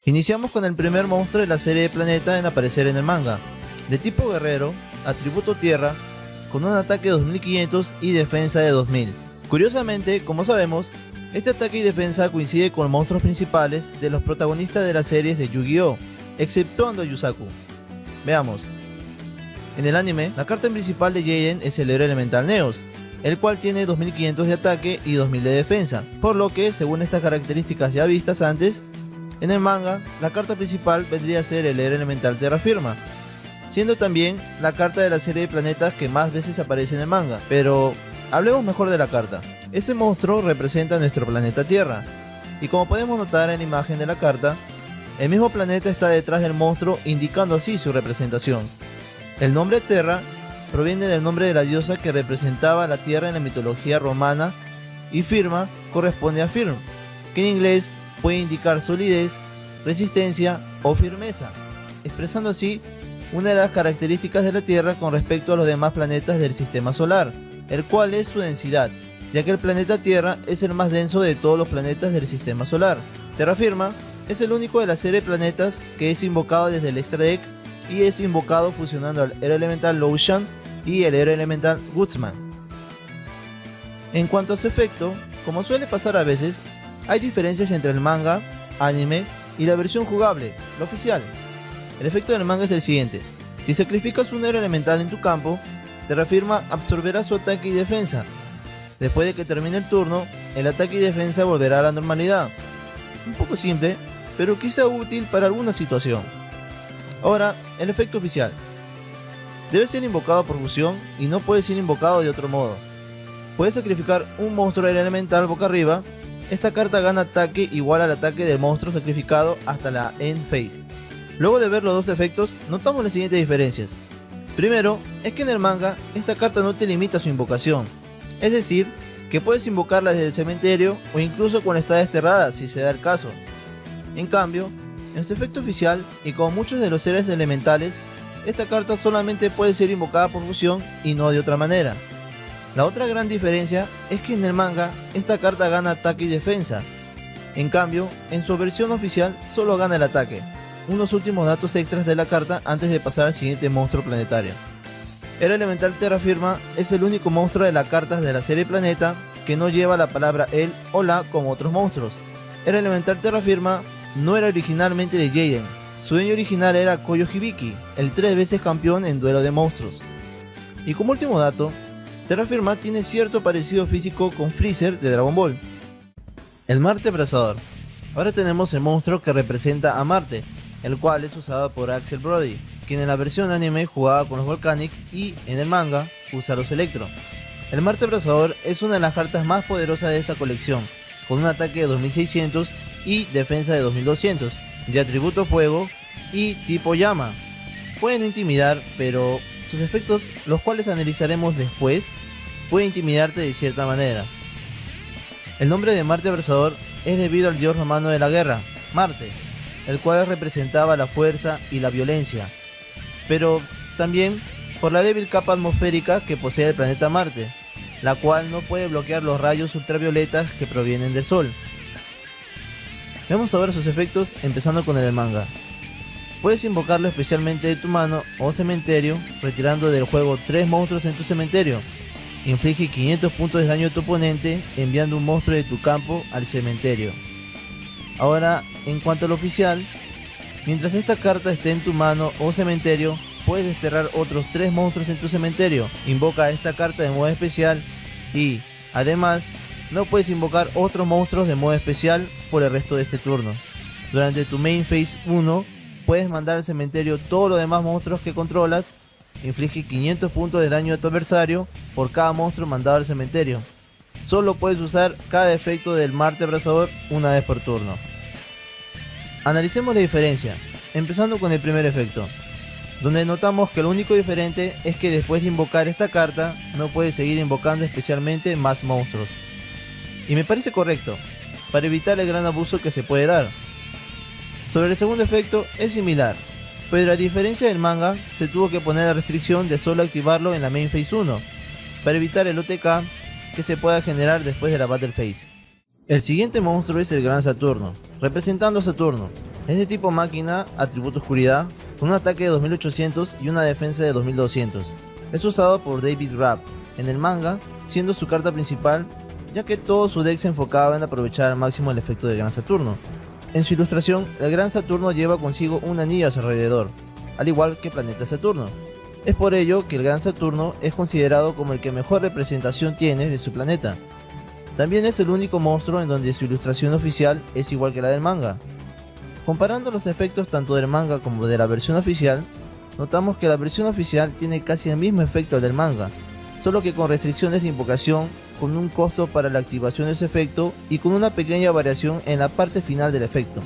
Iniciamos con el primer monstruo de la serie de Planeta en aparecer en el manga, de tipo guerrero, atributo tierra, con un ataque de 2500 y defensa de 2000. Curiosamente, como sabemos, este ataque y defensa coincide con los monstruos principales de los protagonistas de las series de Yu-Gi-Oh!, exceptuando a Yusaku. Veamos. En el anime, la carta principal de Jaden es el héroe elemental Neos, el cual tiene 2500 de ataque y 2000 de defensa, por lo que, según estas características ya vistas antes, en el manga, la carta principal vendría a ser el héroe elemental Terra Firma, siendo también la carta de la serie de planetas que más veces aparece en el manga. Pero hablemos mejor de la carta. Este monstruo representa nuestro planeta Tierra, y como podemos notar en la imagen de la carta, el mismo planeta está detrás del monstruo, indicando así su representación. El nombre Terra proviene del nombre de la diosa que representaba la Tierra en la mitología romana, y Firma corresponde a Firm, que en inglés puede indicar solidez, resistencia o firmeza, expresando así una de las características de la Tierra con respecto a los demás planetas del sistema solar, el cual es su densidad, ya que el planeta Tierra es el más denso de todos los planetas del sistema solar. Terra Firma es el único de la serie de planetas que es invocado desde el extra deck y es invocado fusionando al héroe elemental Loushan y el héroe elemental Gutsman. En cuanto a su efecto, como suele pasar a veces, hay diferencias entre el manga, anime y la versión jugable, la oficial. El efecto del manga es el siguiente: si sacrificas un héroe elemental en tu campo, Terra Firma absorberá su ataque y defensa. Después de que termine el turno, el ataque y defensa volverá a la normalidad. Un poco simple, pero quizá útil para alguna situación. Ahora, el efecto oficial. Debe ser invocado por fusión y no puede ser invocado de otro modo. Puedes sacrificar un monstruo héroe elemental boca arriba. Esta carta gana ataque igual al ataque del monstruo sacrificado hasta la end phase. Luego de ver los dos efectos, notamos las siguientes diferencias. Primero, es que en el manga, esta carta no te limita a su invocación, es decir, que puedes invocarla desde el cementerio o incluso cuando está desterrada, si se da el caso. En cambio, en su efecto oficial, y como muchos de los seres elementales, esta carta solamente puede ser invocada por fusión y no de otra manera. La otra gran diferencia es que en el manga, esta carta gana ataque y defensa. En cambio, en su versión oficial solo gana el ataque. Unos últimos datos extras de la carta antes de pasar al siguiente monstruo planetario. El elemental Terra Firma es el único monstruo de las cartas de la serie Planeta que no lleva la palabra el o la como otros monstruos. El elemental Terra Firma no era originalmente de Jaden. Su dueño original era Koyo Hibiki, el 3 veces campeón en duelo de monstruos. Y como último dato, Terra Firma tiene cierto parecido físico con Freezer de Dragon Ball. El Marte Abrazador. Ahora tenemos el monstruo que representa a Marte, el cual es usado por Axel Brody, quien en la versión anime jugaba con los Volcanic y en el manga usa los Electro. El Marte Abrazador es una de las cartas más poderosas de esta colección, con un ataque de 2600 y defensa de 2200, de atributo fuego y tipo llama. Puede no intimidar, pero sus efectos, los cuales analizaremos después, puede intimidarte de cierta manera. El nombre de Marte Abrasador es debido al dios romano de la guerra, Marte, el cual representaba la fuerza y la violencia, pero también por la débil capa atmosférica que posee el planeta Marte, la cual no puede bloquear los rayos ultravioletas que provienen del Sol. Vamos a ver sus efectos empezando con el del manga. Puedes invocarlo especialmente de tu mano o cementerio, retirando del juego 3 monstruos en tu cementerio. Inflige 500 puntos de daño a tu oponente enviando un monstruo de tu campo al cementerio. Ahora, en cuanto al oficial, mientras esta carta esté en tu mano o cementerio, puedes desterrar otros 3 monstruos en tu cementerio. Invoca esta carta de modo especial y, además, no puedes invocar otros monstruos de modo especial por el resto de este turno. Durante tu main phase 1, puedes mandar al cementerio todos los demás monstruos que controlas. Inflige 500 puntos de daño a tu adversario por cada monstruo mandado al cementerio. Solo puedes usar cada efecto del Marte Abrazador una vez por turno. Analicemos la diferencia, empezando con el primer efecto, donde notamos que lo único diferente es que después de invocar esta carta no puedes seguir invocando especialmente más monstruos. Y me parece correcto, para evitar el gran abuso que se puede dar. Sobre el segundo efecto es similar, pero a diferencia del manga, se tuvo que poner la restricción de solo activarlo en la main phase 1, para evitar el OTK que se pueda generar después de la battle phase. El siguiente monstruo es el Gran Saturno, representando a Saturno, Es de tipo máquina, atributo oscuridad, con un ataque de 2800 y una defensa de 2200. Es usado por David Rapp en el manga, siendo su carta principal, ya que todo su deck se enfocaba en aprovechar al máximo el efecto del Gran Saturno. En su ilustración, el Gran Saturno lleva consigo un anillo a su alrededor, al igual que Planeta Saturno. Es por ello que el Gran Saturno es considerado como el que mejor representación tiene de su planeta. También es el único monstruo en donde su ilustración oficial es igual que la del manga. Comparando los efectos tanto del manga como de la versión oficial, notamos que la versión oficial tiene casi el mismo efecto al del manga, solo que con restricciones de invocación, con un costo para la activación de ese efecto y con una pequeña variación en la parte final del efecto.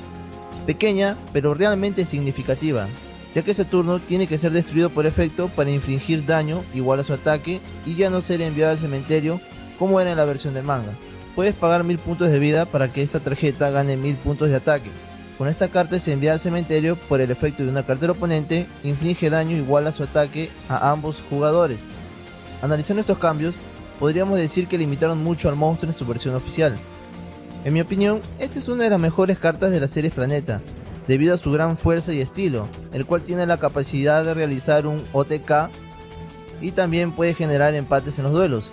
Pequeña, pero realmente significativa, ya que Saturno tiene que ser destruido por efecto para infligir daño igual a su ataque y ya no ser enviado al cementerio como era en la versión del manga. Puedes pagar 1000 puntos de vida para que esta tarjeta gane 1000 puntos de ataque. Con esta carta se envía al cementerio por el efecto de una carta del oponente, inflige daño igual a su ataque a ambos jugadores. Analizando estos cambios, podríamos decir que limitaron mucho al monstruo en su versión oficial. En mi opinión, esta es una de las mejores cartas de la serie Planeta, debido a su gran fuerza y estilo, el cual tiene la capacidad de realizar un OTK y también puede generar empates en los duelos.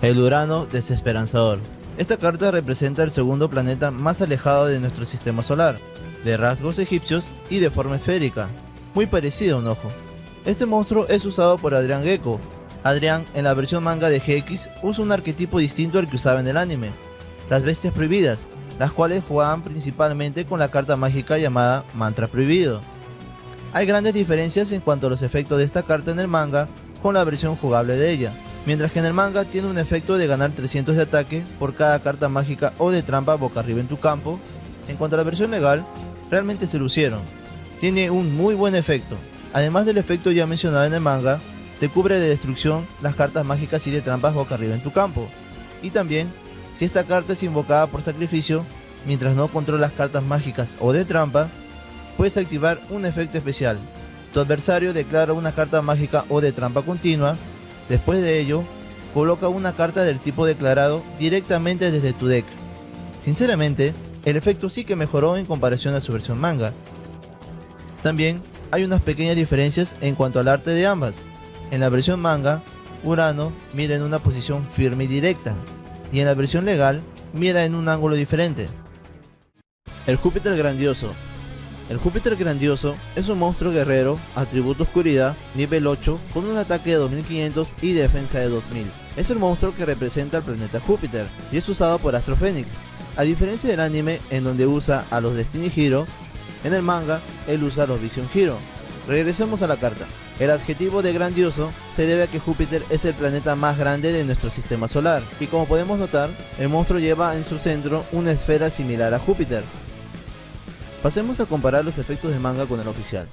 El Urano Desesperanzador. Esta carta representa el segundo planeta más alejado de nuestro sistema solar, de rasgos egipcios y de forma esférica, muy parecido a un ojo. Este monstruo es usado por Adrian Gecko. Adrian, en la versión manga de GX, usa un arquetipo distinto al que usaba en el anime, las bestias prohibidas, las cuales jugaban principalmente con la carta mágica llamada Mantra Prohibido. Hay grandes diferencias en cuanto a los efectos de esta carta en el manga con la versión jugable de ella, mientras que en el manga tiene un efecto de ganar 300 de ataque por cada carta mágica o de trampa boca arriba en tu campo. En cuanto a la versión legal, realmente se lucieron. Tiene un muy buen efecto, además del efecto ya mencionado en el manga, te cubre de destrucción las cartas mágicas y de trampas boca arriba en tu campo, y también si esta carta es invocada por sacrificio, mientras no controlas cartas mágicas o de trampa, puedes activar un efecto especial. Tu adversario declara una carta mágica o de trampa continua. Después de ello, coloca una carta del tipo declarado directamente desde tu deck. Sinceramente, el efecto sí que mejoró en comparación a su versión manga. También hay unas pequeñas diferencias en cuanto al arte de ambas. En la versión manga, Urano mira en una posición firme y directa, y en la versión legal, mira en un ángulo diferente. El Júpiter Grandioso. El Júpiter Grandioso es un monstruo guerrero, atributo oscuridad, nivel 8, con un ataque de 2500 y defensa de 2000. Es el monstruo que representa al planeta Júpiter y es usado por Astro Phoenix. A diferencia del anime, en donde usa a los Destiny Hero, en el manga, él usa a los Vision Hero. Regresemos a la carta. El adjetivo de grandioso se debe a que Júpiter es el planeta más grande de nuestro sistema solar, y como podemos notar, el monstruo lleva en su centro una esfera similar a Júpiter. Pasemos a comparar los efectos del manga con el oficial.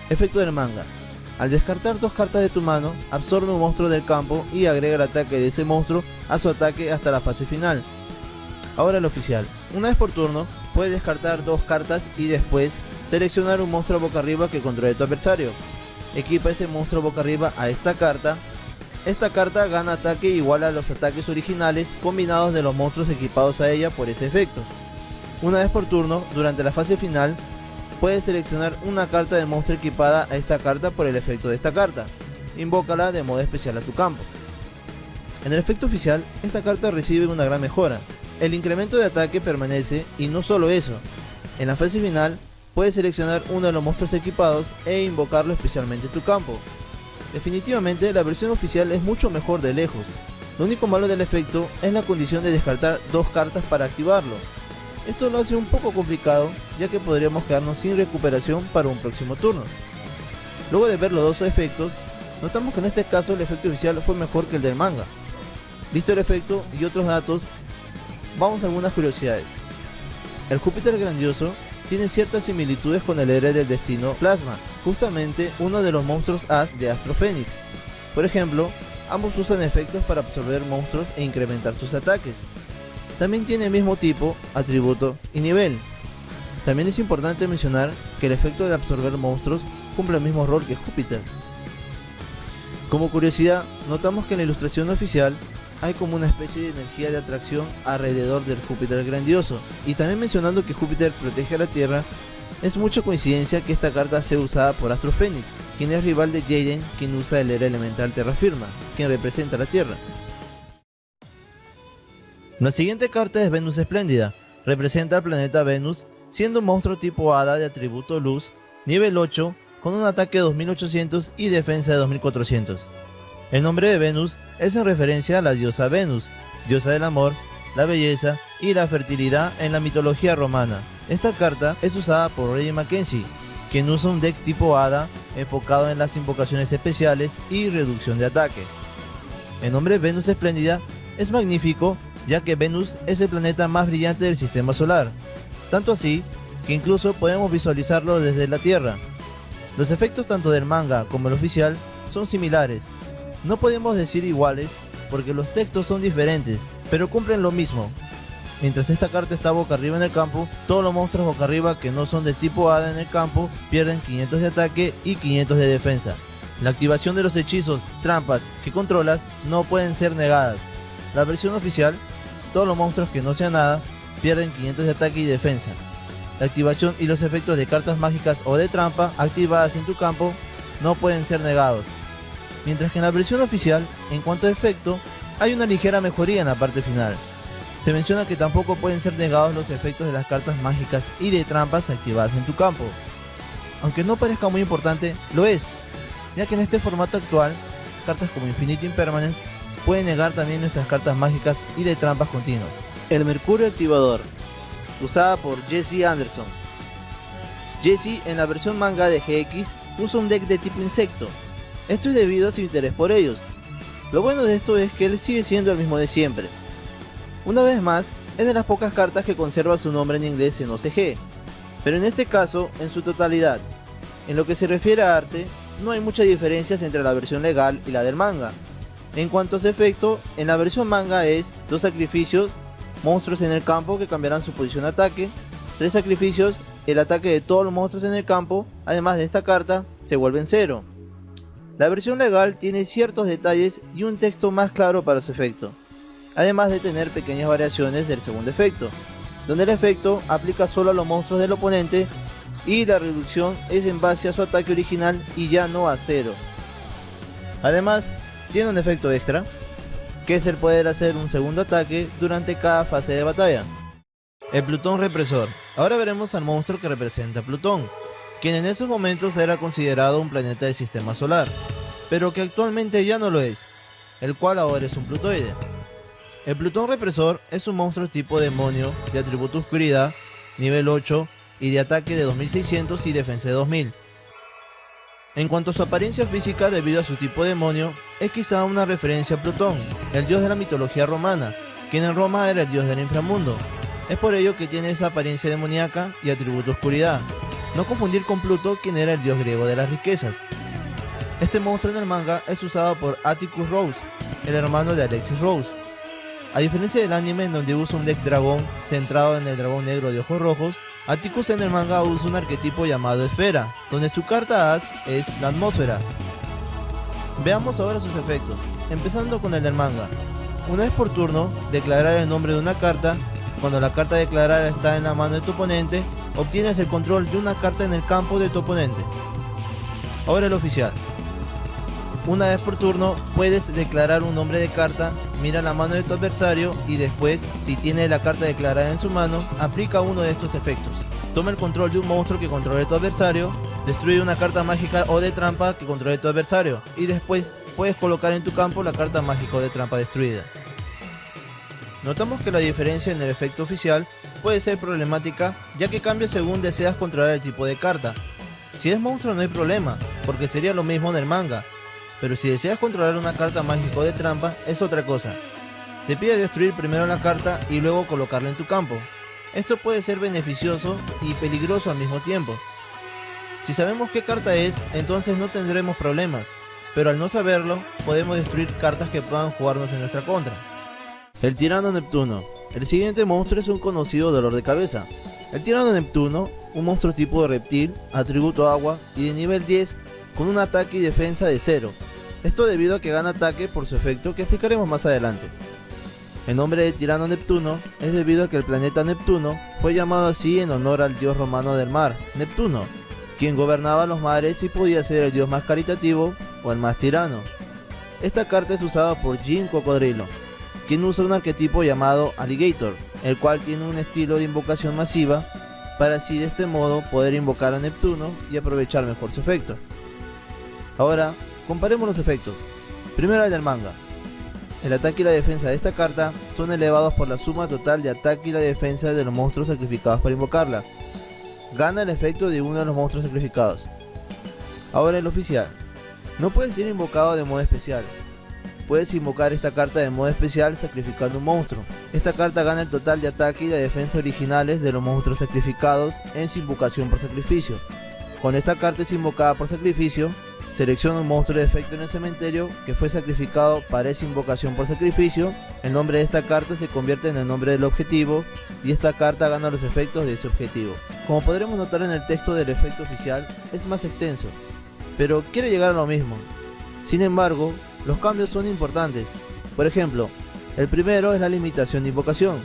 Efecto del manga. Al descartar dos cartas de tu mano, absorbe un monstruo del campo y agrega el ataque de ese monstruo a su ataque hasta la fase final. Ahora el oficial. Una vez por turno, puedes descartar dos cartas y después seleccionar un monstruo boca arriba que controle tu adversario. Equipa ese monstruo boca arriba a esta carta. Esta carta gana ataque igual a los ataques originales combinados de los monstruos equipados a ella por ese efecto. Una vez por turno, durante la fase final, puedes seleccionar una carta de monstruo equipada a esta carta por el efecto de esta carta. Invócala de modo especial a tu campo. En el efecto oficial, esta carta recibe una gran mejora. El incremento de ataque permanece y no solo eso. En la fase final, puedes seleccionar uno de los monstruos equipados e invocarlo especialmente en tu campo. Definitivamente, la versión oficial es mucho mejor de lejos. Lo único malo del efecto es la condición de descartar dos cartas para activarlo. Esto lo hace un poco complicado, ya que podríamos quedarnos sin recuperación para un próximo turno. Luego de ver los dos efectos, notamos que en este caso el efecto oficial fue mejor que el del manga. Visto el efecto y otros datos, vamos a algunas curiosidades. El Júpiter Grandioso tiene ciertas similitudes con el héroe del destino Plasma, justamente uno de los monstruos As de Astro Phoenix. Por ejemplo, ambos usan efectos para absorber monstruos e incrementar sus ataques. También tiene el mismo tipo, atributo y nivel. También es importante mencionar que el efecto de absorber monstruos cumple el mismo rol que Júpiter. Como curiosidad, notamos que en la ilustración oficial hay como una especie de energía de atracción alrededor del Júpiter Grandioso, y también mencionando que Júpiter protege a la Tierra, Es mucha coincidencia que esta carta sea usada por Astro Phoenix, quien es rival de Jaden, quien usa el héroe elemental Terra Firma, quien representa la Tierra. La siguiente carta es Venus Espléndida, representa al planeta Venus, siendo un monstruo tipo hada de atributo luz, nivel 8, con un ataque de 2800 y defensa de 2400. El nombre de Venus es en referencia a la diosa Venus, diosa del amor, la belleza y la fertilidad en la mitología romana. Esta carta es usada por Reggie Mackenzie, quien usa un deck tipo hada enfocado en las invocaciones especiales y reducción de ataque. El nombre Venus Espléndida es magnífico, ya que Venus es el planeta más brillante del sistema solar, tanto así que incluso podemos visualizarlo desde la Tierra. Los efectos tanto del manga como el oficial son similares, no podemos decir iguales porque los textos son diferentes, pero cumplen lo mismo. Mientras esta carta está boca arriba en el campo, todos los monstruos boca arriba que no son del tipo hada en el campo pierden 500 de ataque y 500 de defensa. La activación de los hechizos, trampas que controlas no pueden ser negadas. La versión oficial, todos los monstruos que no sean nada pierden 500 de ataque y defensa. La activación y los efectos de cartas mágicas o de trampa activadas en tu campo no pueden ser negados. Mientras que en la versión oficial, en cuanto a efecto, hay una ligera mejoría en la parte final. Se menciona que tampoco pueden ser negados los efectos de las cartas mágicas y de trampas activadas en tu campo. Aunque no parezca muy importante, lo es, ya que en este formato actual, cartas como Infinite Impermanence pueden negar también nuestras cartas mágicas y de trampas continuas. El Mercurio Activador, usada por Jesse Anderson. Jesse en la versión manga de GX usa un deck de tipo insecto. Esto es debido a su interés por ellos. Lo bueno de esto es que él sigue siendo el mismo de siempre. Una vez más, es de las pocas cartas que conserva su nombre en inglés en OCG, pero en este caso en su totalidad. En lo que se refiere a arte, no hay muchas diferencias entre la versión legal y la del manga. En cuanto a su efecto, en la versión manga es 2 sacrificios, monstruos en el campo que cambiarán su posición de ataque, 3 sacrificios, el ataque de todos los monstruos en el campo, además de esta carta, se vuelve en 0. La versión legal tiene ciertos detalles y un texto más claro para su efecto, además de tener pequeñas variaciones del segundo efecto, donde el efecto aplica solo a los monstruos del oponente y la reducción es en base a su ataque original y ya no a 0. Además, tiene un efecto extra, que es el poder hacer un segundo ataque durante cada fase de batalla. El Plutón Represor. Ahora veremos al monstruo que representa a Plutón, quien en esos momentos era considerado un planeta del sistema solar, pero que actualmente ya no lo es, el cual ahora es un plutoide. El Plutón Represor es un monstruo tipo demonio de atributo oscuridad, nivel 8 y de ataque de 2600 y defensa de 2000. En cuanto a su apariencia física, debido a su tipo de demonio, es quizá una referencia a Plutón, el dios de la mitología romana, quien en Roma era el dios del inframundo. Es por ello que tiene esa apariencia demoníaca y atributo oscuridad. No confundir con Pluto, quien era el dios griego de las riquezas. Este monstruo en el manga es usado por Atticus Rose, el hermano de Alexis Rose. A diferencia del anime en donde usa un deck dragón centrado en el dragón negro de ojos rojos, Atticus en el manga usa un arquetipo llamado Esfera, donde su carta as es la atmósfera. Veamos ahora sus efectos, empezando con el del manga. Una vez por turno, declarar el nombre de una carta. Cuando la carta declarada está en la mano de tu oponente, obtienes el control de una carta en el campo de tu oponente. Ahora el oficial. Una vez por turno puedes declarar un nombre de carta, mira la mano de tu adversario y después, si tiene la carta declarada en su mano, aplica uno de estos efectos. Toma el control de un monstruo que controle tu adversario, destruye una carta mágica o de trampa que controle tu adversario y después puedes colocar en tu campo la carta mágica o de trampa destruida. Notamos que la diferencia en el efecto oficial puede ser problemática, ya que cambia según deseas controlar el tipo de carta. Si es monstruo no hay problema, porque sería lo mismo en el manga, pero si deseas controlar una carta mágica o de trampa es otra cosa. Te pide destruir primero la carta y luego colocarla en tu campo. Esto puede ser beneficioso y peligroso al mismo tiempo. Si sabemos qué carta es, entonces no tendremos problemas, pero al no saberlo, podemos destruir cartas que puedan jugarnos en nuestra contra. El Tirano Neptuno. El siguiente monstruo es un conocido dolor de cabeza. El Tirano Neptuno, un monstruo tipo de reptil, atributo agua y de nivel 10 con un ataque y defensa de 0. Esto debido a que gana ataque por su efecto que explicaremos más adelante. El nombre de tirano Neptuno es debido a que el planeta Neptuno fue llamado así en honor al dios romano del mar, Neptuno, quien gobernaba los mares y podía ser el dios más caritativo o el más tirano. Esta carta es usada por Jin Cocodrilo, quien usa un arquetipo llamado Alligator, el cual tiene un estilo de invocación masiva para así de este modo poder invocar a Neptuno y aprovechar mejor su efecto. Ahora, comparemos los efectos. Primero el del manga. El ataque y la defensa de esta carta son elevados por la suma total de ataque y la defensa de los monstruos sacrificados para invocarla. Gana el efecto de uno de los monstruos sacrificados. Ahora el oficial. No puede ser invocado de modo especial. Puedes invocar esta carta de modo especial sacrificando un monstruo. Esta carta gana el total de ataque y de defensa originales de los monstruos sacrificados en su invocación por sacrificio. Cuando esta carta es invocada por sacrificio, selecciona un monstruo de efecto en el cementerio que fue sacrificado para esa invocación por sacrificio. El nombre de esta carta se convierte en el nombre del objetivo y esta carta gana los efectos de ese objetivo. Como podremos notar en el texto del efecto oficial, es más extenso, pero quiere llegar a lo mismo. Sin embargo, los cambios son importantes. Por ejemplo, el primero es la limitación de invocación.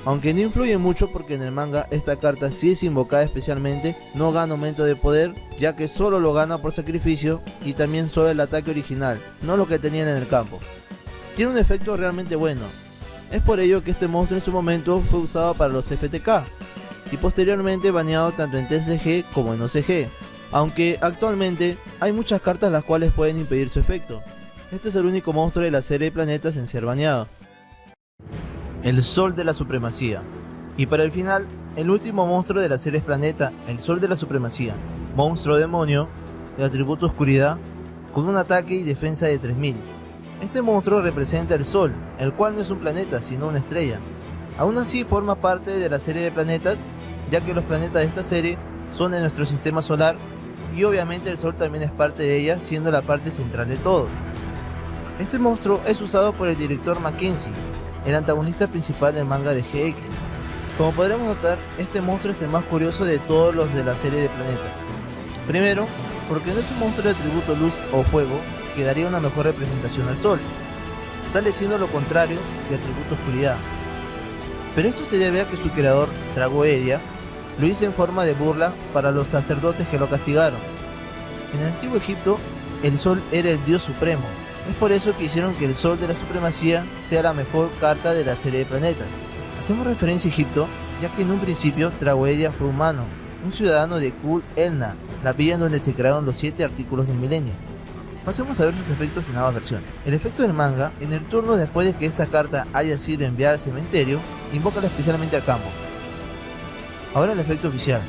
Aunque no influye mucho porque en el manga esta carta si es invocada especialmente no gana aumento de poder, ya que solo lo gana por sacrificio y también solo el ataque original, no lo que tenían en el campo. Tiene un efecto realmente bueno. Es por ello que este monstruo en su momento fue usado para los FTK y posteriormente baneado tanto en TCG como en OCG, aunque actualmente hay muchas cartas las cuales pueden impedir su efecto. Este es el único monstruo de la serie de planetas en ser baneado. El Sol de la Supremacía. Y para el final, el último monstruo de la serie Planeta, el Sol de la Supremacía. Monstruo demonio, de atributo oscuridad, con un ataque y defensa de 3000. Este monstruo representa el Sol, el cual no es un planeta, sino una estrella. Aún así forma parte de la serie de planetas, ya que los planetas de esta serie son de nuestro sistema solar, y obviamente el Sol también es parte de ella, siendo la parte central de todo. Este monstruo es usado por el director Mackenzie, el antagonista principal del manga de GX. Como podremos notar, este monstruo es el más curioso de todos los de la serie de planetas. Primero, porque no es un monstruo de atributo luz o fuego, que daría una mejor representación al sol. Sale siendo lo contrario de atributo oscuridad. Pero esto se debe a que su creador, Tragoedia, lo hizo en forma de burla para los sacerdotes que lo castigaron. En el antiguo Egipto, el sol era el dios supremo. Es por eso que hicieron que el Sol de la Supremacía sea la mejor carta de la serie de planetas. Hacemos referencia a Egipto, ya que en un principio Tragoedia fue humano, un ciudadano de Kul Elna, la villa en donde se crearon los 7 artículos del milenio. Pasemos a ver sus efectos en ambas versiones. El efecto del manga, en el turno después de que esta carta haya sido enviada al cementerio, invócala especialmente al campo. Ahora el efecto oficial.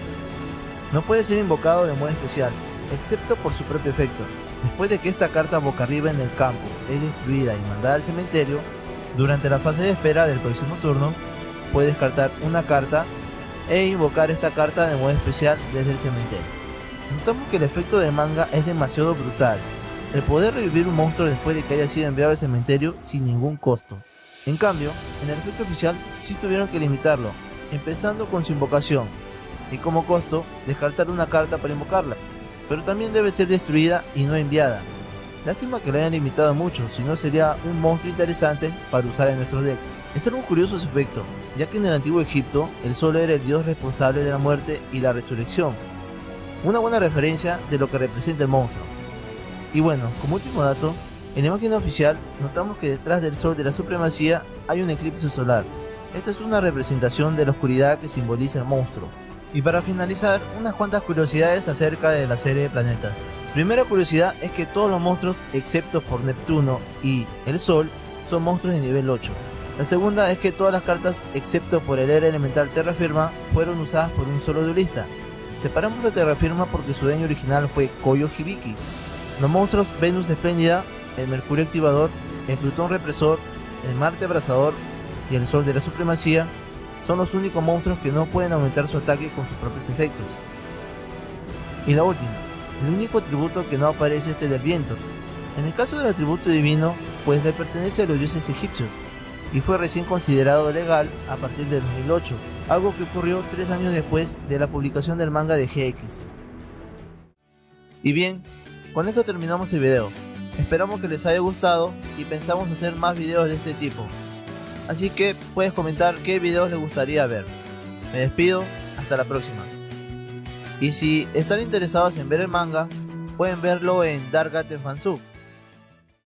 No puede ser invocado de modo especial, excepto por su propio efecto. Después de que esta carta boca arriba en el campo es destruida y mandada al cementerio, durante la fase de espera del próximo turno, puede descartar una carta e invocar esta carta de modo especial desde el cementerio. Notamos que el efecto del manga es demasiado brutal, el poder revivir un monstruo después de que haya sido enviado al cementerio sin ningún costo. En cambio, en el efecto oficial sí tuvieron que limitarlo, empezando con su invocación, y como costo, descartar una carta para invocarla. Pero también debe ser destruida y no enviada. Lástima que lo hayan limitado mucho, si no sería un monstruo interesante para usar en nuestros decks. Es algo curioso su efecto, ya que en el antiguo Egipto el sol era el dios responsable de la muerte y la resurrección. Una buena referencia de lo que representa el monstruo. Y bueno, como último dato, en la imagen oficial notamos que detrás del Sol de la Supremacía hay un eclipse solar. Esta es una representación de la oscuridad que simboliza el monstruo. Y para finalizar, unas cuantas curiosidades acerca de la serie de planetas. Primera curiosidad es que todos los monstruos, excepto por Neptuno y el Sol, son monstruos de nivel 8. La segunda es que todas las cartas, excepto por el Era Elemental Terrafirma, fueron usadas por un solo duelista. Separamos a Terrafirma porque su dueño original fue Koyo Hibiki. Los monstruos Venus Espléndida, el Mercurio Activador, el Plutón Represor, el Marte Abrasador y el Sol de la Supremacía son los únicos monstruos que no pueden aumentar su ataque con sus propios efectos. Y la última, el único atributo que no aparece es el del viento. En el caso del atributo divino, pues le pertenece a los dioses egipcios, y fue recién considerado legal a partir de 2008, algo que ocurrió 3 años después de la publicación del manga de GX. Y bien, con esto terminamos el video. Esperamos que les haya gustado y pensamos hacer más videos de este tipo. así que puedes comentar qué videos les gustaría ver. Me despido, hasta la próxima. Y si están interesados en ver el manga, pueden verlo en Dark Gaten Fansub.